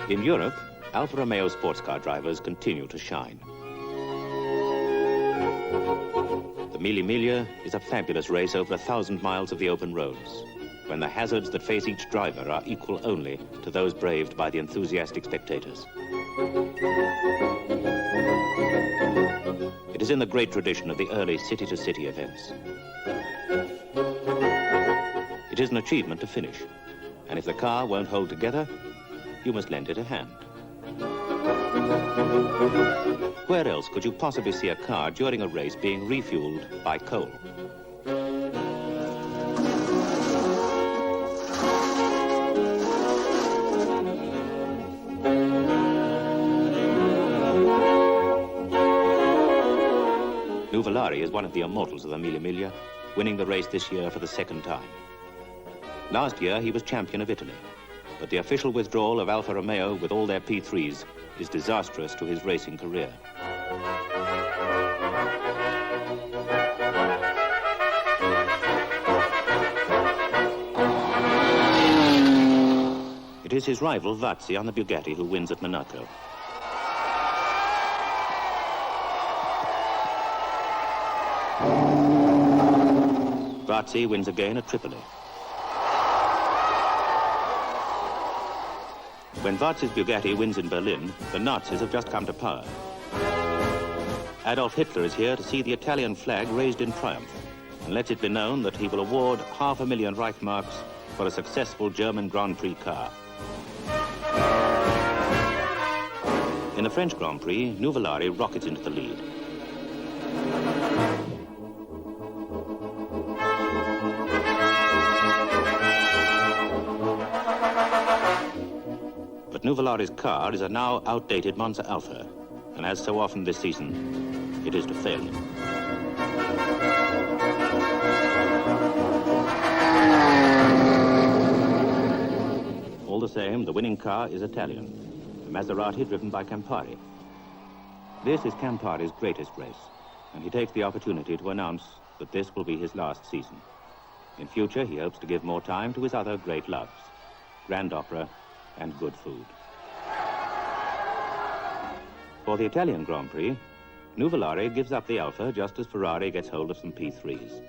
In Europe, Alfa Romeo sports car drivers continue to shine. The Mille Miglia is a fabulous race over 1,000 miles of the open roads, when the hazards that face each driver are equal only to those braved by the enthusiastic spectators. It is in the great tradition of the early city-to-city events. It is an achievement to finish, and if the car won't hold together, you must lend it a hand. Where else could you possibly see a car during a race being refueled by coal? Nuvolari is one of the immortals of the Mille Miglia, winning the race this year for the second time. Last year, he was champion of Italy, but the official withdrawal of Alfa Romeo with all their P3s is disastrous to his racing career. It is his rival Vazzi on the Bugatti who wins at Monaco. Vazzi wins again at Tripoli. When Vazzi's Bugatti wins in Berlin, the Nazis have just come to power. Adolf Hitler is here to see the Italian flag raised in triumph and lets it be known that he will award 500,000 Reichsmarks for a successful German Grand Prix car. In the French Grand Prix, Nuvolari rockets into the lead. But Nuvolari's car is a now outdated Monza Alfa, and as so often this season, it is to fail him. All the same, the winning car is Italian, a Maserati driven by Campari. This is Campari's greatest race, and he takes the opportunity to announce that this will be his last season. In future, he hopes to give more time to his other great loves, grand opera and good food. For the Italian Grand Prix, Nuvolari gives up the Alfa just as Ferrari gets hold of some P3s.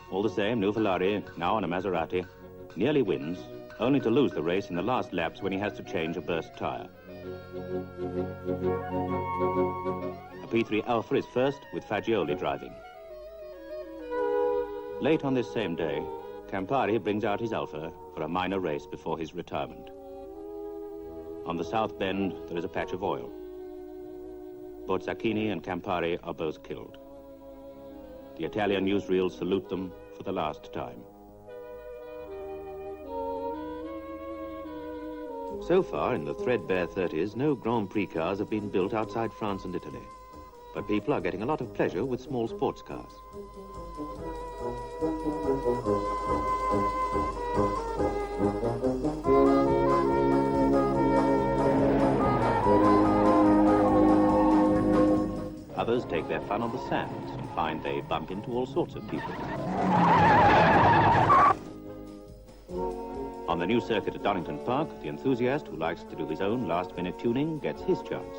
All the same, Nuvolari, now on a Maserati, nearly wins, only to lose the race in the last laps when he has to change a burst tire. A P3 Alfa is first with Fagioli driving. Late on this same day, Campari brings out his Alfa for a minor race before his retirement. On the south bend, there is a patch of oil. Bozzacchini and Campari are both killed. The Italian newsreels salute them for the last time. So far, in the threadbare 30s, no Grand Prix cars have been built outside France and Italy. But people are getting a lot of pleasure with small sports cars. Others take their fun on the sands and find they bump into all sorts of people. On the new circuit at Donington Park, the enthusiast who likes to do his own last-minute tuning gets his chance.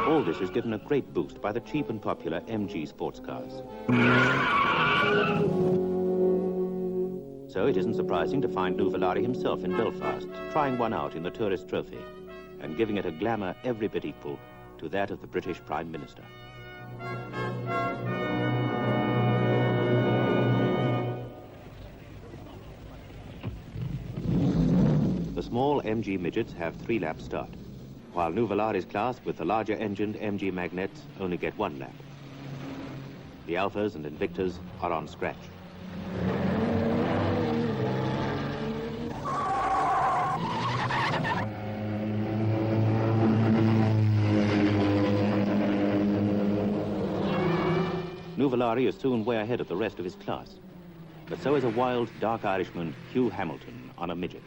All this is given a great boost by the cheap and popular MG sports cars. So it isn't surprising to find Nuvolari himself in Belfast, trying one out in the Tourist Trophy, and giving it a glamour every bit equal to that of the British Prime Minister. The small MG midgets have 3-lap start, while Nuvolari's class with the larger engined MG magnets only get 1 lap. The Alphas and Invictas are on scratch. Nuvolari is soon way ahead of the rest of his class. But so is a wild, dark Irishman, Hugh Hamilton, on a midget.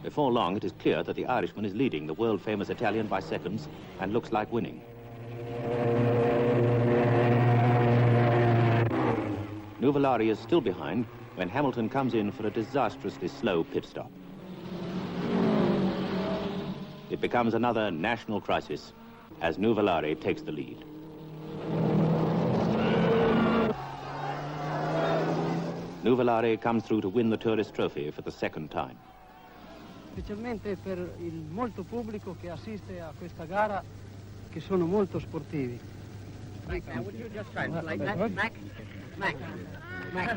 Before long, it is clear that the Irishman is leading the world-famous Italian by seconds and looks like winning. Nuvolari is still behind when Hamilton comes in for a disastrously slow pit stop. It becomes another national crisis as Nuvolari takes the lead. Nuvolari comes through to win the Tourist Trophy for the second time. Specialmente per il molto pubblico che assiste a questa gara, che sono molto sportivi. Mac, now would you just try and like that? Mac? Mac? Mac?